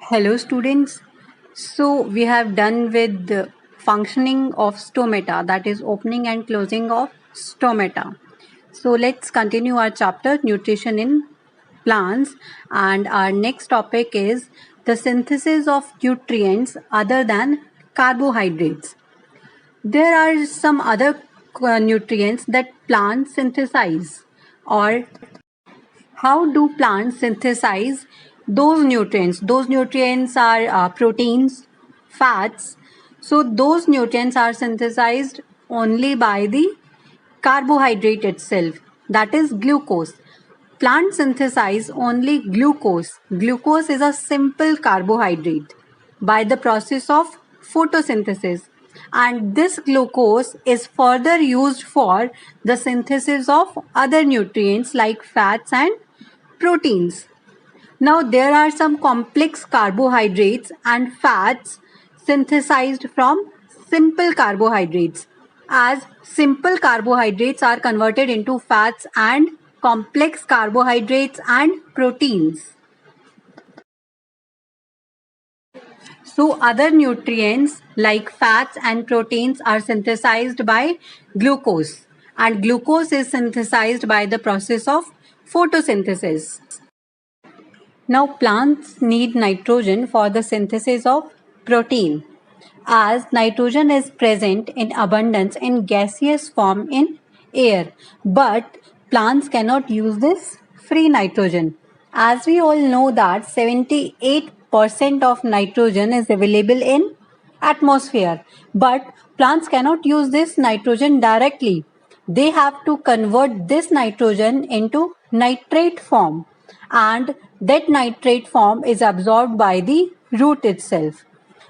Hello students. So we have done with the functioning of stomata, that is opening and closing of stomata. So let's continue our chapter nutrition in plants, and our next topic is the synthesis of nutrients other than carbohydrates. There are some other nutrients that plants synthesize, or how do plants synthesize those nutrients? Those nutrients are proteins, fats. So those nutrients are synthesized only by the carbohydrate itself, that is glucose. Plants synthesize only glucose. Glucose is a simple carbohydrate by the process of photosynthesis, and this glucose is further used for the synthesis of other nutrients like fats and proteins. Now, there are some complex carbohydrates and fats synthesized from simple carbohydrates, as simple carbohydrates are converted into fats and complex carbohydrates and proteins. So, other nutrients like fats and proteins are synthesized by glucose, and glucose is synthesized by the process of photosynthesis. Now, plants need nitrogen for the synthesis of protein, as nitrogen is present in abundance in gaseous form in air, but plants cannot use this free nitrogen. As we all know that 78% of nitrogen is available in atmosphere, but plants cannot use this nitrogen directly. They have to convert this nitrogen into nitrate form, and that nitrate form is absorbed by the root itself.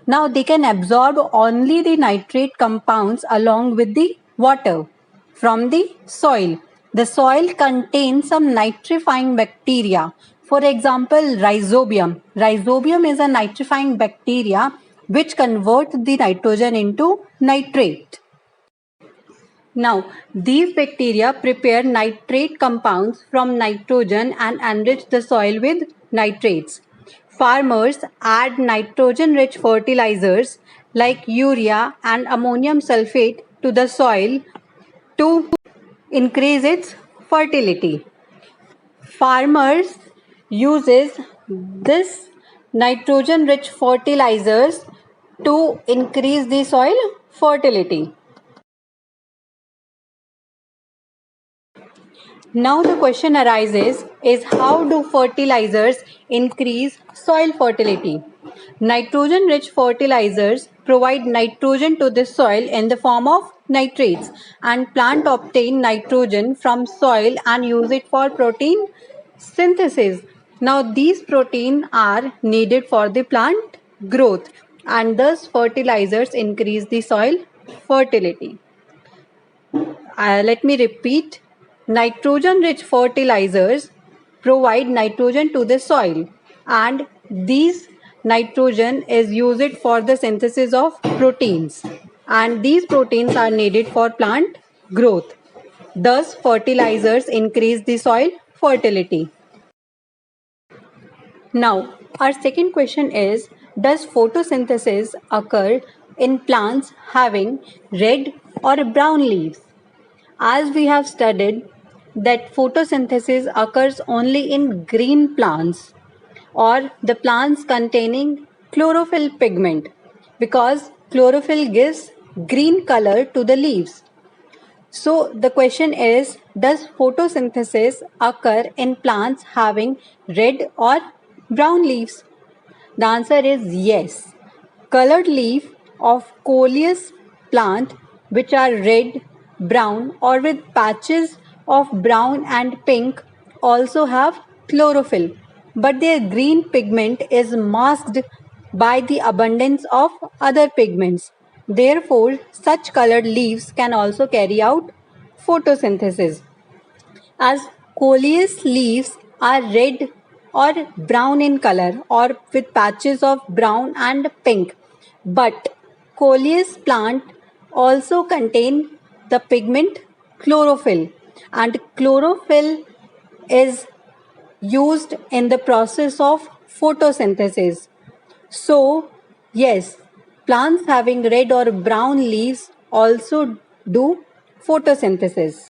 Now they can absorb only the nitrate compounds along with the water from the soil. The soil contains some nitrifying bacteria. For example, rhizobium. Rhizobium is a nitrifying bacteria which converts the nitrogen into nitrate. Now, these bacteria prepare nitrate compounds from nitrogen and enrich the soil with nitrates. Farmers add nitrogen-rich fertilizers like urea and ammonium sulfate to the soil to increase its fertility. Farmers uses this nitrogen-rich fertilizers to increase the soil fertility. Now the question arises is how do fertilizers increase soil fertility? Nitrogen rich fertilizers provide nitrogen to the soil in the form of nitrates, and plant obtain nitrogen from soil and use it for protein synthesis. Now these proteins are needed for the plant growth, and thus fertilizers increase the soil fertility. Let me repeat. Nitrogen-rich fertilizers provide nitrogen to the soil, and these nitrogen is used for the synthesis of proteins, and these proteins are needed for plant growth. Thus, fertilizers increase the soil fertility. Now, our second question is, does photosynthesis occur in plants having red or brown leaves? As we have studied that photosynthesis occurs only in green plants or the plants containing chlorophyll pigment, because chlorophyll gives green color to the leaves. So the question is, does photosynthesis occur in plants having red or brown leaves? The answer is yes. Colored leaf of coleus plant which are red, brown or with patches of brown and pink also have chlorophyll, but their green pigment is masked by the abundance of other pigments. Therefore, such colored leaves can also carry out photosynthesis, as coleus leaves are red or brown in color or with patches of brown and pink, but coleus plant also contain the pigment chlorophyll, and chlorophyll is used in the process of photosynthesis. So, yes, plants having red or brown leaves also do photosynthesis.